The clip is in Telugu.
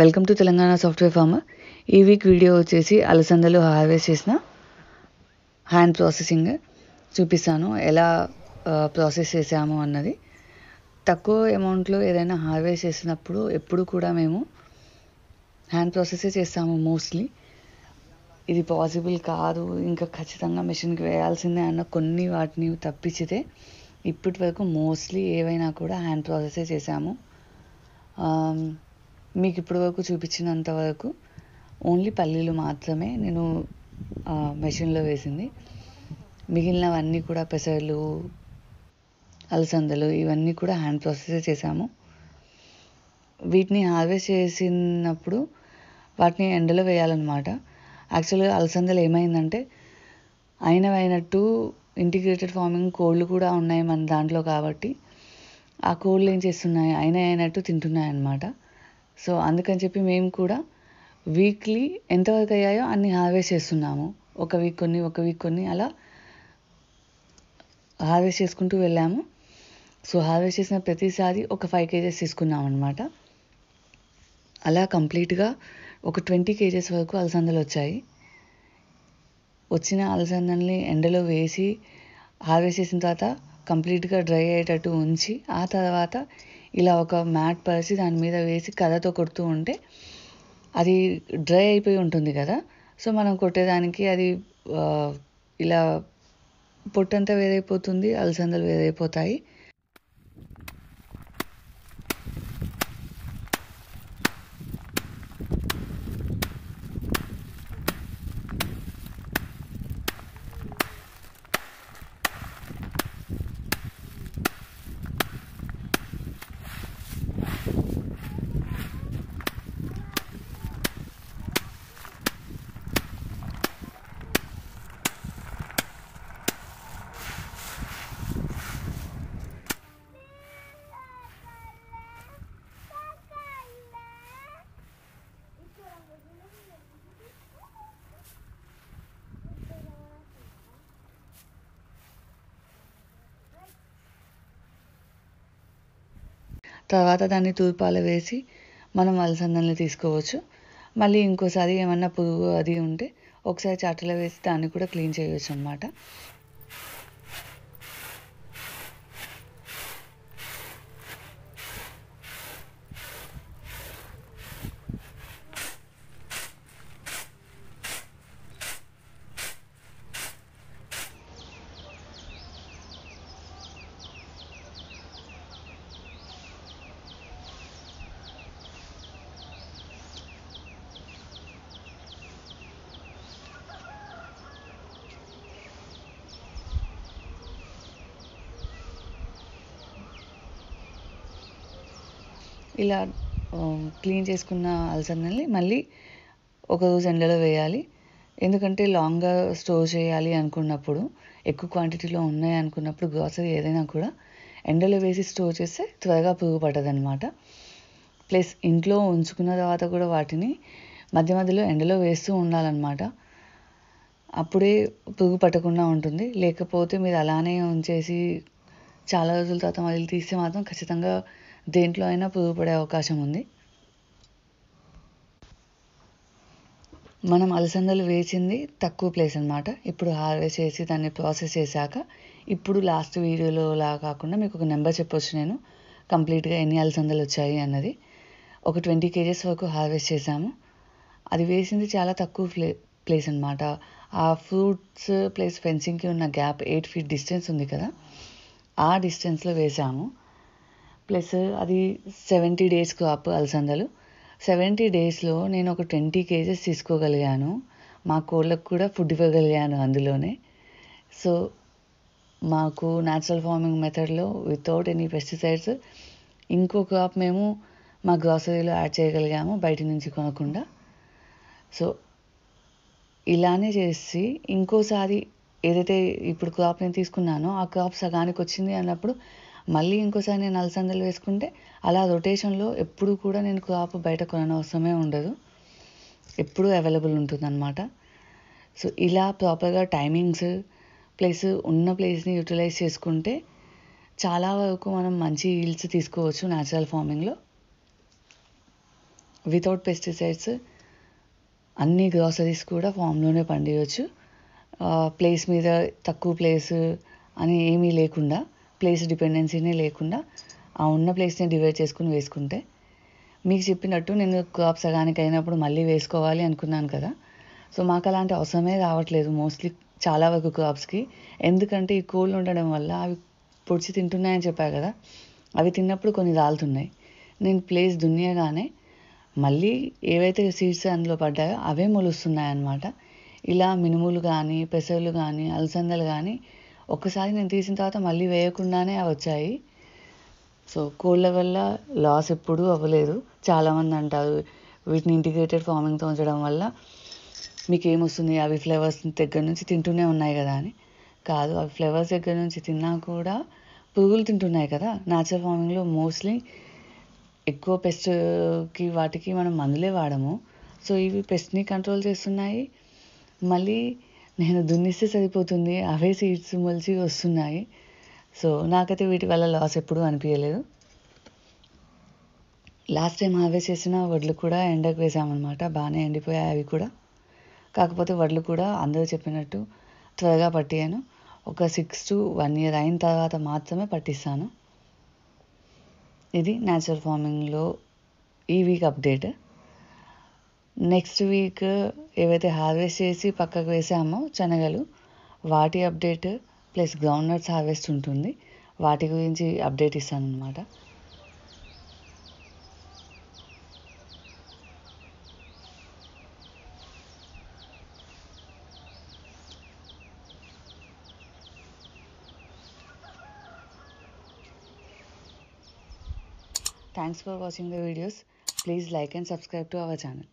Welcome to Telangana software farmer. ఈ వీక్ వీడియో వచ్చేసి అలసందలు హార్వెస్ట్ చేసిన హ్యాండ్ ప్రాసెసింగ్ చూపిస్తాను, ఎలా ప్రాసెస్ చేసాము అన్నది. తక్కువ అమౌంట్లో ఏదైనా హార్వెస్ట్ చేసినప్పుడు ఎప్పుడు కూడా మేము హ్యాండ్ ప్రాసెసే చేస్తాము మోస్ట్లీ. ఇది పాసిబుల్ కాదు, ఇంకా ఖచ్చితంగా మెషిన్కి వేయాల్సిందే అన్న కొన్ని వాటిని తప్పించితే ఇప్పటి వరకు మోస్ట్లీ ఏవైనా కూడా హ్యాండ్ ప్రాసెసే చేసాము. మీకు ఇప్పటి వరకు చూపించినంత వరకు ఓన్లీ పల్లీలు మాత్రమే నేను మెషిన్లో వేసింది. మిగిలినవన్నీ కూడా పెసర్లు, అలసందలు ఇవన్నీ కూడా హ్యాండ్ ప్రాసెసే చేసాము. వీటిని హార్వెస్ట్ చేసినప్పుడు వాటిని ఎండలో వేయాలన్నమాట. యాక్చువల్గా అలసందలు ఏమైందంటే అయినట్టు ఇంటిగ్రేటెడ్ ఫార్మింగ్ కోళ్ళు కూడా ఉన్నాయి మన దాంట్లో, కాబట్టి ఆ కోళ్ళు ఏం చేస్తున్నాయి, అయినట్టు తింటున్నాయి అన్నమాట. సో అందుకని చెప్పి మేము కూడా వీక్లీ ఎంతవరకు అయ్యాయో అన్ని హార్వెస్ట్ చేస్తున్నాము. ఒక వీక్ కొన్ని అలా హార్వెస్ట్ చేసుకుంటూ వెళ్ళాము. సో హార్వెస్ట్ చేసిన ప్రతిసారి ఒక 5 kgs తీసుకున్నాం అనమాట. అలా కంప్లీట్గా ఒక 20 kgs వరకు అలసందలు వచ్చాయి. వచ్చిన అలసందల్ని ఎండలో వేసి హార్వెస్ట్ చేసిన తర్వాత కంప్లీట్గా డ్రై అయ్యేటట్టు ఉంచి ఆ తర్వాత ఇలా ఒక మ్యాట్ పరిచి దాని మీద వేసి కర్రతో కొడుతూ ఉంటే అది డ్రై అయిపోయి ఉంటుంది కదా. సో మనం కొట్టేదానికి అది ఇలా పొట్టంతా వేరైపోతుంది, అలసందలు వేరైపోతాయి. తర్వాత దాన్ని తూర్పాల వేసి మనం అలసందల్ని తీసుకోవచ్చు. మళ్ళీ ఇంకోసారి ఏమన్నా పురుగు అది ఉంటే ఒకసారి చాటలో వేసి దాన్ని కూడా క్లీన్ చేయవచ్చు అన్నమాట. ఇలా క్లీన్ చేసుకున్న అలసందల్ని మళ్ళీ ఒకరోజు ఎండలో వేయాలి. ఎందుకంటే లాంగ్గా స్టోర్ చేయాలి అనుకున్నప్పుడు, ఎక్కువ క్వాంటిటీలో ఉన్నాయి అనుకున్నప్పుడు గ్రాసరీ ఏదైనా కూడా ఎండలో వేసి స్టోర్ చేస్తే త్వరగా పురుగు పట్టదనమాట. ప్లస్ ఇంట్లో ఉంచుకున్న తర్వాత కూడా వాటిని మధ్య మధ్యలో ఎండలో వేస్తూ ఉండాలన్నమాట. అప్పుడే పురుగు పట్టకుండా ఉంటుంది. లేకపోతే మీరు అలానే ఉంచేసి చాలా రోజుల తర్వాత మళ్ళీ తీస్తే మాత్రం ఖచ్చితంగా దేంట్లో అయినా పురుగు పడే అవకాశం ఉంది. మనం అలసందలు వేసింది తక్కువ ప్లేస్ అన్నమాట. ఇప్పుడు హార్వెస్ట్ చేసి దాన్ని ప్రాసెస్ చేశాక ఇప్పుడు లాస్ట్ వీడియోలో లా కాకుండా మీకు ఒక నెంబర్ చెప్పొచ్చు నేను, కంప్లీట్గా ఎన్ని అలసందలు వచ్చాయి అన్నది. ఒక 20 kgs వరకు హార్వెస్ట్ చేసాము. అది వేసింది చాలా తక్కువ ప్లేస్ అన్నమాట. ఆ ఫ్రూట్స్ ప్లస్ ఫెన్సింగ్కి ఉన్న గ్యాప్ 8 feet డిస్టెన్స్ ఉంది కదా, ఆ డిస్టెన్స్లో వేసాము. ప్లస్ అది 70 days క్రాప్ అలసందలు. 70 daysలో నేను ఒక 20 kgs తీసుకోగలిగాను. మా కోళ్ళకు కూడా ఫుడ్ ఇవ్వగలిగాను అందులోనే. సో మాకు న్యాచురల్ ఫార్మింగ్ మెథడ్లో వితౌట్ ఎనీ పెస్టిసైడ్స్ ఇంకో క్రాప్ మేము మా గ్రాసరీలో యాడ్ చేయగలిగాము బయట నుంచి కొనకుండా. సో ఇలానే చేసి ఇంకోసారి ఏదైతే ఇప్పుడు క్రాప్ నేను తీసుకున్నానో ఆ క్రాప్ సగానికి వచ్చింది అన్నప్పుడు మళ్ళీ ఇంకోసారి నేను అలసందలు వేసుకుంటే అలా రొటేషన్లో ఎప్పుడు కూడా నేను క్రాప్ బయట కొననవసరమే ఉండదు, ఎప్పుడూ అవైలబుల్ ఉంటుందన్నమాట. సో ఇలా ప్రాపర్గా టైమింగ్స్ ప్లస్ ఉన్న ప్లేస్ని యూటిలైజ్ చేసుకుంటే చాలా వరకు మనం మంచి ఈల్డ్స్ తీసుకోవచ్చు న్యాచురల్ ఫార్మింగ్లో. వితౌట్ పెస్టిసైడ్స్ అన్ని గ్రాసరీస్ కూడా ఫామ్లోనే పండియచ్చు. ప్లేస్ మీద తక్కువ ప్లేస్ అని ఏమీ లేకుండా, ప్లేస్ డిపెండెన్సీనే లేకుండా ఆ ఉన్న ప్లేస్ని డివైడ్ చేసుకుని వేసుకుంటే, మీకు చెప్పినట్టు నేను క్రాప్ సగానికి అయినప్పుడు మళ్ళీ వేసుకోవాలి అనుకున్నాను కదా. సో మాకు అలాంటి అవసరమే రావట్లేదు మోస్ట్లీ చాలా వరకు క్రాప్స్కి. ఎందుకంటే ఈ కోళ్ళు ఉండడం వల్ల అవి పొడిచి తింటున్నాయని చెప్పారు కదా, అవి తిన్నప్పుడు కొన్ని రాలుతున్నాయి. నేను ప్లేస్ దున్నియగానే మళ్ళీ ఏవైతే సీడ్స్ అందులో పడ్డాయో అవే మొలుస్తున్నాయన్నమాట. ఇలా మినుములు కానీ, పెసలు కానీ, అలసందలు కానీ ఒక్కసారి నేను తీసిన తర్వాత మళ్ళీ వేయకుండానే అవి వచ్చాయి. సో కోళ్ళ వల్ల లాస్ ఎప్పుడూ అవ్వలేదు. చాలామంది అంటారు వీటిని ఇంటిగ్రేటెడ్ ఫార్మింగ్తో ఉంచడం వల్ల మీకు ఏమొస్తుంది, అవి ఫ్లవర్స్ దగ్గర నుంచి తింటూనే ఉన్నాయి కదా అని. కాదు, అవి ఫ్లవర్స్ దగ్గర నుంచి తిన్నా కూడా పురుగులు తింటున్నాయి కదా. న్యాచురల్ ఫార్మింగ్లో మోస్ట్లీ ఎక్కువ పెస్ట్కి వాటికి మనం మందులే వాడము. సో ఇవి పెస్ట్ని కంట్రోల్ చేస్తున్నాయి. మళ్ళీ నేను దున్నిస్తే సరిపోతుంది, అవే సీడ్స్ మొలిచి వస్తున్నాయి. సో నాకైతే వీటి వల్ల లాస్ ఎప్పుడూ అనిపించలేదు. లాస్ట్ టైం హార్వెస్ట్ చేసిన వడ్లు కూడా ఎండకు వేసామన్నమాట. బాగానే ఎండిపోయాయి అవి కూడా. కాకపోతే వడ్లు కూడా అందరూ చెప్పినట్టు త్వరగా పట్టియాను. ఒక 6 to 1 year అయిన తర్వాత మాత్రమే పట్టిస్తాను. ఇది న్యాచురల్ ఫార్మింగ్లో ఈ వీక్ అప్డేట్. నెక్స్ట్ వీక్ ఏవైతే హార్వెస్ట్ చేసి పక్కకు వేసామో శనగలు, వాటి update plus ground nuts harvest ఉంటుంది. వాటి గురించి అప్డేట్ ఇస్తాను అన్నమాట. Thanks for watching the videos. Please like and subscribe to our channel.